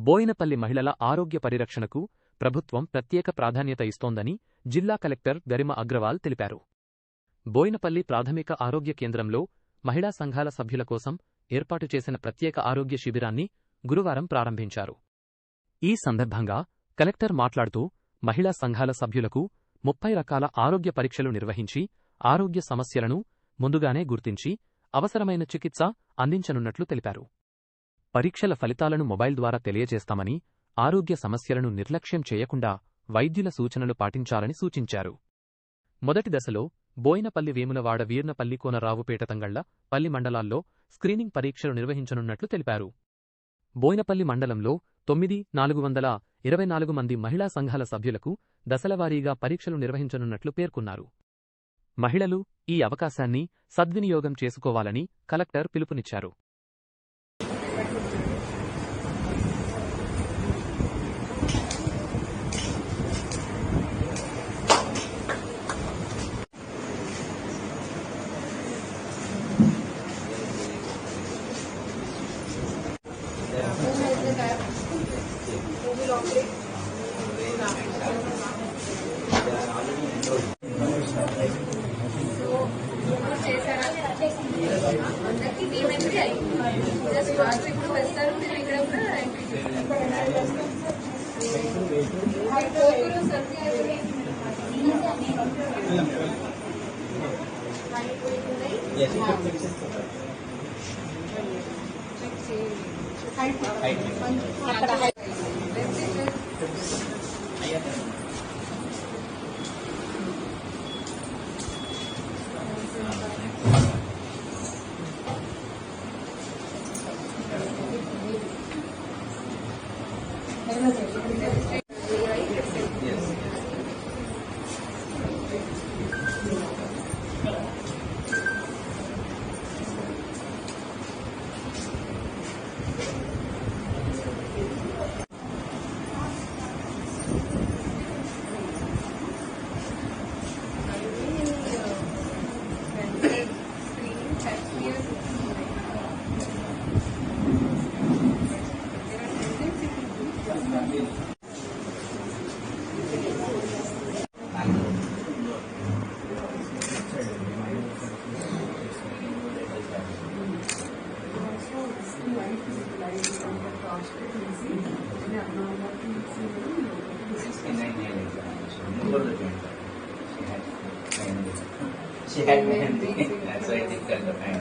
బోయినపల్లి మహిళల ఆరోగ్య పరిరక్షణకు ప్రభుత్వం ప్రత్యేక ప్రాధాన్యత ఇస్తోందని జిల్లా కలెక్టర్ గరిమ అగ్రవాల్ తెలిపారు. బోయినపల్లి ప్రాథమిక ఆరోగ్య కేంద్రంలో మహిళా సంఘాల సభ్యుల కోసం ఏర్పాటు చేసిన ప్రత్యేక ఆరోగ్య శిబిరాన్ని గురువారం ప్రారంభించారు. ఈ సందర్భంగా కలెక్టర్ మాట్లాడుతూ మహిళా సంఘాల సభ్యులకు 30 రకాల ఆరోగ్య పరీక్షలు నిర్వహించి ఆరోగ్య సమస్యలను ముందుగానే గుర్తించి అవసరమైన చికిత్స అందించనున్నట్లు తెలిపారు. పరీక్షల ఫలితాలను మొబైల్ ద్వారా తెలియజేస్తామని, ఆరోగ్య సమస్యలను నిర్లక్ష్యం చేయకుండా వైద్యుల సూచనలు పాటించాలని సూచించారు. మొదటి దశలో బోయినపల్లి, వేములవాడ, వీర్నపల్లి, కోనరావుపేట, తంగళ్ల పల్లి మండలాల్లో స్క్రీనింగ్ పరీక్షలు నిర్వహించనున్నట్లు తెలిపారు. బోయినపల్లి మండలంలో 9,424 మంది మహిళా సంఘాల సభ్యులకు దశలవారీగా పరీక్షలు నిర్వహించనున్నట్లు పేర్కొన్నారు. మహిళలు ఈ అవకాశాన్ని సద్వినియోగం చేసుకోవాలని కలెక్టర్ పిలుపునిచ్చారు. She had mehendi. That's why I think that the time.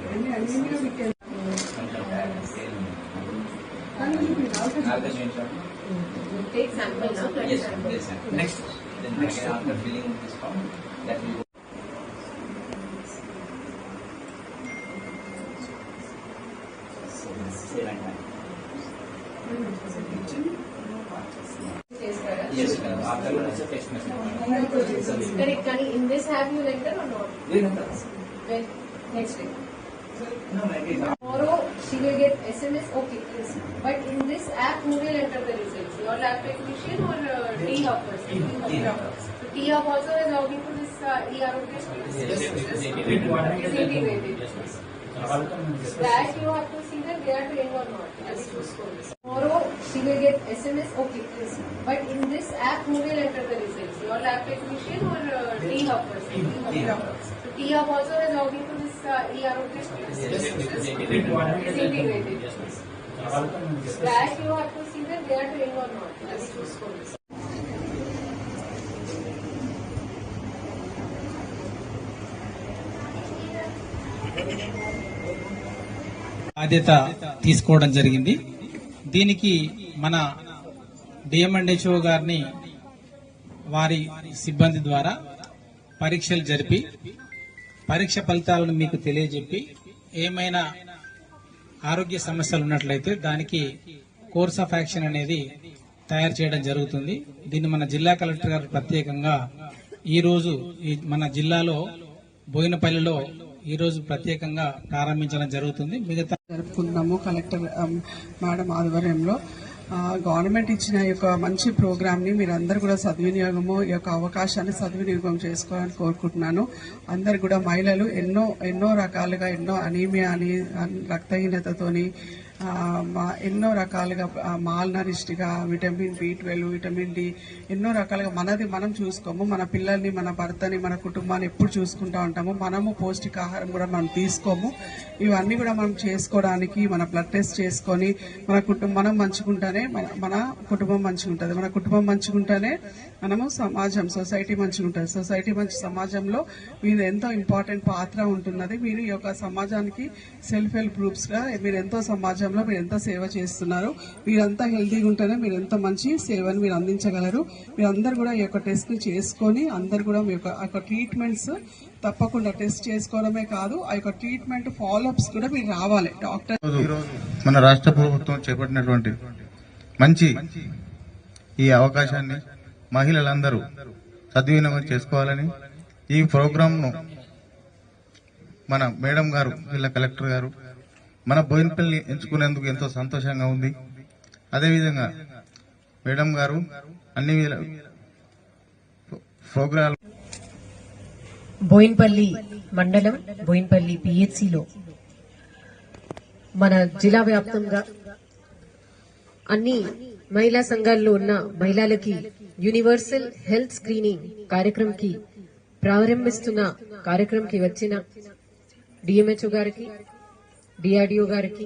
Take sample now. Yes, yes. Next, then again after filling this form, that will go. Yes, after it's a text message. Correct. In this app you enter or not? We enter. When? Next day. No, maybe not. Tomorrow she will get SMS. Okay, yes. But in this app who will enter the results? Your lab technician or T-Hub person? T-Hub. So T-Hub also is logging to this ERO test? Yes, is integrated. That you have to see that they are trained or not. Tomorrow she will get SMS. Okay, yes. But in this app who will enter the results? Your lab technician or T-Hub person? T-Hub. So T-Hub also is logging to this ERO test? Yes, is integrated. That you have to see that they are trained or not. బాధ్యత తీసుకోవడం జరిగింది. దీనికి మన DM and HO గారిని వారి సిబ్బంది ద్వారా పరీక్షలు జరిపి పరీక్ష ఫలితాలను మీకు తెలియజెప్పి ఏమైనా ఆరోగ్య సమస్యలు ఉన్నట్లయితే దానికి కోర్స్ ఆఫ్ యాక్షన్ అనేది తయారు చేయడం జరుగుతుంది. దీన్ని మన జిల్లా కలెక్టర్ గారు ప్రత్యేకంగా ఈ రోజు మన జిల్లాలో బోయినపల్లిలో ఈ రోజు ప్రత్యేకంగా ప్రారంభించడం జరుగుతుంది. మిగతా జరుపుకుంటున్నాము కలెక్టర్ మేడం ఆధ్వర్యంలో. గవర్నమెంట్ ఇచ్చిన ఈ యొక్క మంచి ప్రోగ్రామ్ ని మీరందరూ కూడా సద్వినియోగము, ఈ యొక్క అవకాశాన్ని సద్వినియోగం చేసుకోవాలని కోరుకుంటున్నాను. అందరు కూడా మహిళలు ఎన్నో రకాలుగా ఎన్నో అనీమియా అని రక్తహీనతతోని ఎన్నో రకాలుగా మాల్ నరిష్డ్గా విటమిన్ B12, విటమిన్ D ఎన్నో రకాలుగా మనం చూసుకోము. మన పిల్లల్ని, మన భర్తని, మన కుటుంబాన్ని ఎప్పుడు చూసుకుంటూ ఉంటాము. మనము పౌష్టికాహారం కూడా మనం తీసుకోము. ఇవన్నీ కూడా మనం చేసుకోవడానికి మన బ్లడ్ టెస్ట్ చేసుకొని మనం మంచుకుంటేనే మన కుటుంబం మంచిగుంటుంది. మన కుటుంబం మంచిగుంటేనే మనము సొసైటీ మంచిగుంటుంది. సమాజంలో మీరు ఎంతో ఇంపార్టెంట్ పాత్ర ఉంటున్నది. మీరు ఈ యొక్క సమాజానికి సెల్ఫ్ హెల్ప్ గ్రూప్స్ గా మీరు ఎంతో సమాజంలో మీరు ఎంత సేవ చేస్తున్నారు. మీరంతా హెల్తీగా ఉంటేనే మీరు ఎంత మంచి సేవను మీరు అందించగలరు. మీరందరూ కూడా ఈ యొక్క టెస్ట్ ని చేసుకొని అందరు కూడా మీ యొక్క ట్రీట్మెంట్స్ తప్పకుండా టెస్ట్ చేసుకోవడమే కాదు, ఆ యొక్క ట్రీట్మెంట్ ఫాలోఅప్స్ కూడా మీరు రావాలి. డాక్టర్ మన రాష్ట్ర ప్రభుత్వం చేపట్టినటువంటి మంచి ఈ అవకాశాన్ని మహిళలందరూ సద్వినియోగం చేసుకోవాలని, ఈ ప్రోగ్రాంను మన మేడం గారు, జిల్లా కలెక్టర్ గారు మన బోయినపల్లి ఎంచుకునేందుకు ఎంతో సంతోషంగా ఉంది. అదేవిధంగా మేడం గారు అన్ని ప్రోగ్రాం బోయిన్పల్లి మండలం బోయిన్పల్లి పిహెచ్సిలో మన జిల్లా వ్యాప్తంగా అన్ని మహిళా సంఘాల్లో ఉన్న మహిళలకి యూనివర్సల్ హెల్త్ స్క్రీనింగ్ కార్యక్రమంకి ప్రారంభిస్తున్న కార్యక్రమంకి వచ్చిన డిఎంహెచ్ఓ గారికి, డిఆర్డిఓ గారికి,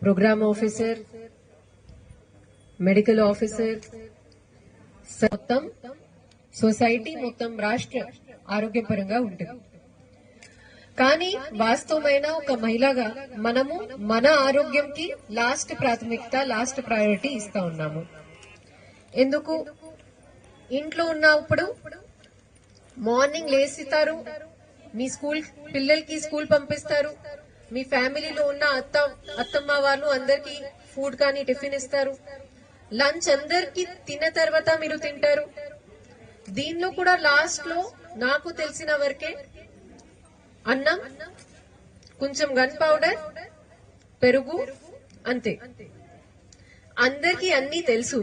ప్రోగ్రామ్ ఆఫీసర్, మెడికల్ ఆఫీసర్, మొత్తం సొసైటీ, మొత్తం రాష్ట్ర ఆరోగ్యపరంగా ఉంటుంది. కానీ వాస్తవమైన ఒక మహిళగా మనము మన ఆరోగ్యంకి లాస్ట్ ప్రాథమికత, లాస్ట్ ప్రయారిటీ ఇస్తా ఉన్నాము. ఎందుకు? ఇంట్లో ఉన్నప్పుడు మార్నింగ్ లేస్తారు, మీ పిల్లలకి స్కూల్ పంపిస్తారు, మీ ఫ్యామిలీలో ఉన్న అత్తమ్మ వాళ్ళు అందరికి ఫుడ్ కానీ టిఫిన్ ఇస్తారు, లంచ్ అందరికి తిన్న తర్వాత మీరు తింటారు. దీనిలో కూడా లాస్ట్ లో నాకు తెలిసిన వరకే అన్నం, కొంచెం గన్ పౌడర్, పెరుగు, అంతే. అందరికి అన్ని తెలుసు.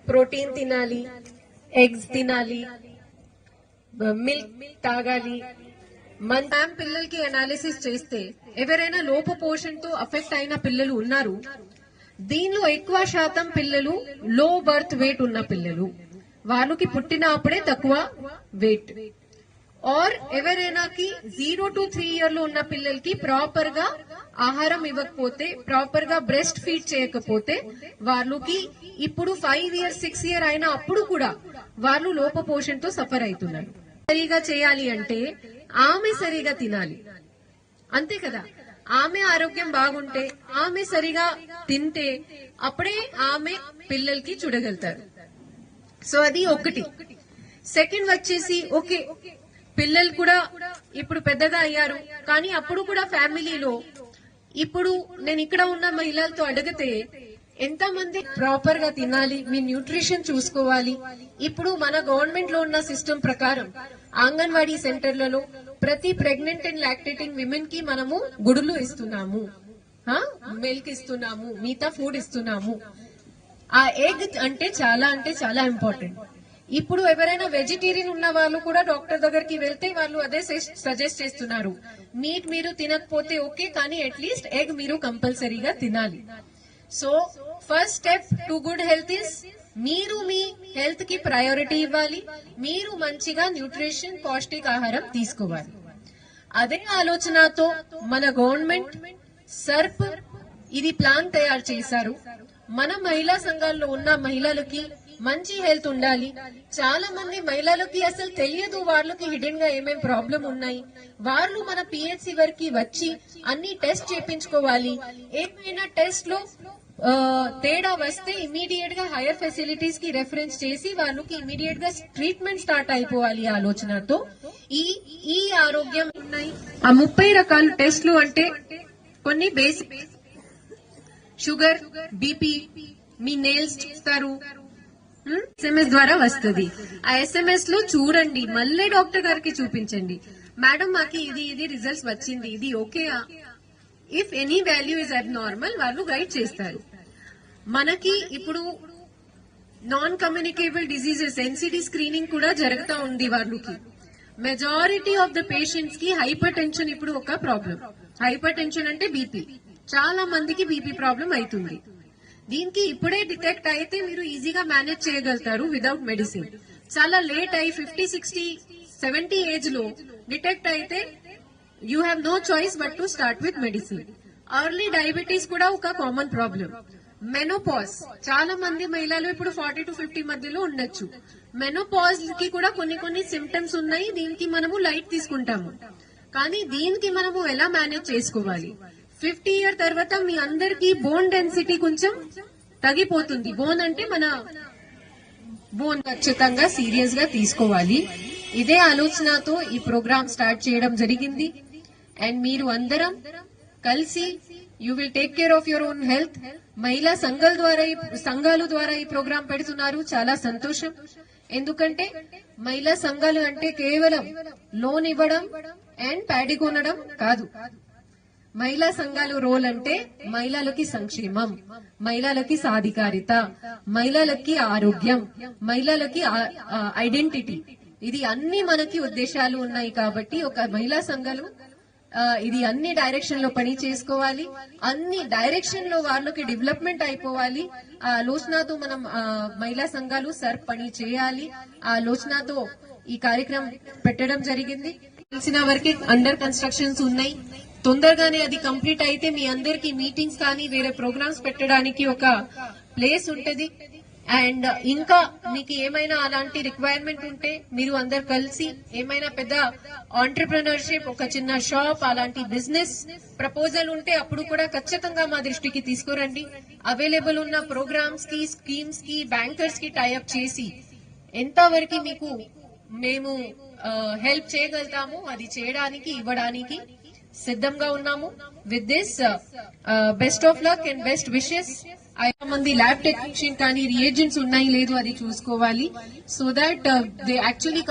ప్రోటీన్ తినాలి, ఎగ్స్ తినాలి, మిల్క్ తాగాలి. మన పిల్లలకి అనాలిసిస్ చేస్తే ఎవరైనా లోపపోషణతో అఫెక్ట్ అయిన పిల్లలు ఉన్నారు. దీనిలో ఎక్కువ శాతం పిల్లలు లో బర్త్ వెయిట్ ఉన్న పిల్లలు, వాళ్ళకి పుట్టినప్పుడే తక్కువ వెయిట్. ఆర్ ఎవరైనాకి 0 to 3 years లో ఉన్న పిల్లలకి ప్రాపర్ గా ఆహారం ఇవ్వకపోతే, ప్రాపర్ గా బ్రెస్ట్ ఫీడ్ చేయకపోతే వాళ్ళకి ఇప్పుడు 5 years 6 years అయినా అప్పుడు కూడా వాళ్ళు లోపపోషణతో సఫర్ అవుతున్నారు. సరిగా చేయాలి అంటే ఆమె సరిగా తినాలి, అంతే కదా. ఆమె ఆరోగ్యం బాగుంటే, ఆమె సరిగా తింటే అప్పుడే ఆమె పిల్లలకి చూడగలుగుతారు. సో అది ఒకటి. సెకండ్ వచ్చేసి ఓకే, పిల్లలు కూడా ఇప్పుడు పెద్దగా అయ్యారు, కానీ అప్పుడు కూడా ఫ్యామిలీలో ఇప్పుడు నేను ఇక్కడ ఉన్న మహిళలతో అడిగితే ఎంతమంది ప్రాపర్ గా తినాలి, మీ న్యూట్రిషన్ చూసుకోవాలి. ఇప్పుడు మన గవర్నమెంట్ లో ఉన్న సిస్టమ్ ప్రకారం అంగన్వాడీ సెంటర్లలో ప్రతి ప్రెగ్నెంట్ అండ్ లాక్టేటింగ్ విమెన్ కి మనము గుడులు ఇస్తున్నాము, మిల్క్ ఇస్తున్నాము, మిగతా ఫుడ్ ఇస్తున్నాము. ఆ ఎగ్ అంటే చాలా ఇంపార్టెంట్. ఇప్పుడు ఎవరైనా వెజిటేరియన్ ఉన్న వాళ్ళు కూడా డాక్టర్ దగ్గరికి వెళ్తే వాళ్ళు అదే సజెస్ట్ చేస్తున్నారు, మీట్ మీరు తినకపోతే ఓకే, కానీ అట్లీస్ట్ ఎగ్ మీరు కంపల్సరీగా తినాలి. So first step to good health is మీరు మీ హెల్త్ కి ప్రయారిటీ ఇవ్వాలి, మీరు మంచిగా న్యూట్రిషన్ పౌష్టికాహారం తీసుకోవాలి. అదే ఆలోచనతో మన గవర్నమెంట్ సర్ప్ ఇది ప్లాన్ తయారు చేశారు. మన మహిళా సంఘాల్లో ఉన్న మహిళలకి మంచి హెల్త్ ఉండాలి. చాలా మంది మహిళలకి అసలు తెలియదు వాళ్ళకి హిడెన్ గా ఏమేం ప్రాబ్లం ఉన్నాయి. వాళ్ళు మన పిహెచ్సి వరకు వచ్చి అన్ని టెస్ట్ చేయించుకోవాలి. ఏమైనా టెస్ట్ లో తేడా వస్తే ఇమీడియట్ గా హైయర్ ఫెసిలిటీస్ కి రెఫరెన్స్ చేసి వాళ్ళకి ఇమీడియట్ గా ట్రీట్మెంట్ స్టార్ట్ అయిపోవాలి ఆలోచనతో. ఈ ఆరోగ్యం ఉన్నాయి ఆ 30 రకాల టెస్ట్లు అంటే కొన్ని బేసిక్ షుగర్, బీపీ, మీ నెయిల్స్ చూస్తారు, SMS ద్వారా వస్తుంది. ఆ SMS లో చూడండి, మళ్ళీ డాక్టర్ గారికి చూపించండి, మేడం మాకి ఇది రిజల్ట్స్ వచ్చింది, ఇది ఓకేయా. If any value is abnormal వాళ్ళు గైడ్ చేస్తారు. మనకి ఇప్పుడు non communicable diseases NCD screening కూడా జరుగుతూ ఉంది. వాళ్ళకి మెజారిటీ ఆఫ్ ద పేషెంట్స్ కి హైపర్ టెన్షన్ ఇప్పుడు ఒక ప్రాబ్లం. హైపర్ టెన్షన్ అంటే బీపీ. చాలా మందికి బీపీ ప్రాబ్లం అవుతుంది. దీనికి ఇప్పుడే డిటెక్ట్ అయితే మీరు ఈజీగా మేనేజ్ చేయగలుగుతారు వితౌట్ మెడిసిన్. చాలా లేట్ అయి 50, 60, 70 ఏజ్ లో డిటెక్ట్ అయితే you have no choice but to start with medicine. Early diabetes కూడా ఒక కామన్ ప్రాబ్లం. మెనోపాజ్ చాలా మంది మహిళలు ఇప్పుడు 40 to 50 మధ్యలో ఉండొచ్చు. మెనోపాజ్ కి కూడా కొన్ని సిమ్టమ్స్ ఉన్నాయి. దీనికి మనము లైట్ తీసుకుంటాము, కానీ దీనికి మనము ఎలా మేనేజ్ చేసుకోవాలి? 50 ఇయర్ తర్వాత మీ అందరికి బోన్ డెన్సిటీ కొంచెం తగ్గిపోతుంది. బోన్ అంటే మన బోన్ ఖచ్చితంగా సీరియస్ గా తీసుకోవాలి. ఇదే ఆలోచనతో ఈ ప్రోగ్రామ్ స్టార్ట్ చేయడం జరిగింది. అండ్ మీరు అందరం కలిసి you will take care of your own health. మహిళా సంఘాలు ద్వారా ఈ ప్రోగ్రాం పెడుతున్నారు. చాలా సంతోషం. ఎందుకంటే మహిళా సంఘాలు అంటే కేవలం లోన్ ఇవ్వడం అండ్ ప్యాడీ కొనడం కాదు. మహిళా సంఘాలు రోల్ అంటే మహిళలకి సంక్షేమం, మహిళలకి సాధికారిత, మహిళలకి ఆరోగ్యం, మహిళలకి ఐడెంటిటీ. ఇది అన్ని మనకి ఉద్దేశాలు ఉన్నాయి. కాబట్టి ఒక మహిళా సంఘాలు ఇది అన్ని డైరెక్షన్ లో పని చేసుకోవాలి. అన్ని డైరెక్షన్ లో వాళ్ళకి డెవలప్మెంట్ అయిపోవాలి. ఆ ఆలోచనతో మనం మహిళా సంఘాలు సర్ పని చేయాలి. ఆ ఆలోచనతో ఈ కార్యక్రమం పెట్టడం జరిగింది. తెలిసిన వరకు అండర్ కన్స్ట్రక్షన్స్ ఉన్నాయి. తొందరగానే అది కంప్లీట్ అయితే మీ అందరికి మీటింగ్స్ కానీ వేరే ప్రోగ్రామ్స్ పెట్టడానికి ఒక ప్లేస్ ఉంటది. అండ్ ఇంకా మీకు ఏమైనా అలాంటి రిక్వైర్మెంట్ ఉంటే మీరు అందరు కలిసి ఏమైనా పెద్ద ఆంటర్ప్రినర్షిప్, ఒక చిన్న షాప్, అలాంటి బిజినెస్ ప్రపోజల్ ఉంటే అప్పుడు కూడా ఖచ్చితంగా మా దృష్టికి తీసుకురండి. అవైలబుల్ ఉన్న ప్రోగ్రామ్స్ కి, స్కీమ్స్ కి, బ్యాంకర్స్ కి టైఅప్ చేసి ఎంతవరకు మీకు మేము హెల్ప్ చేయగలుగుతాము అది చేయడానికి, ఇవ్వడానికి సిద్ధంగా ఉన్నాము. With this best of luck and best wishes. 5 మంది ల్యాబ్ టెక్నీషియన్ కానీ రియేజెంట్స్ ఉన్నాయి లేదు అది చూసుకోవాలి. So that they actually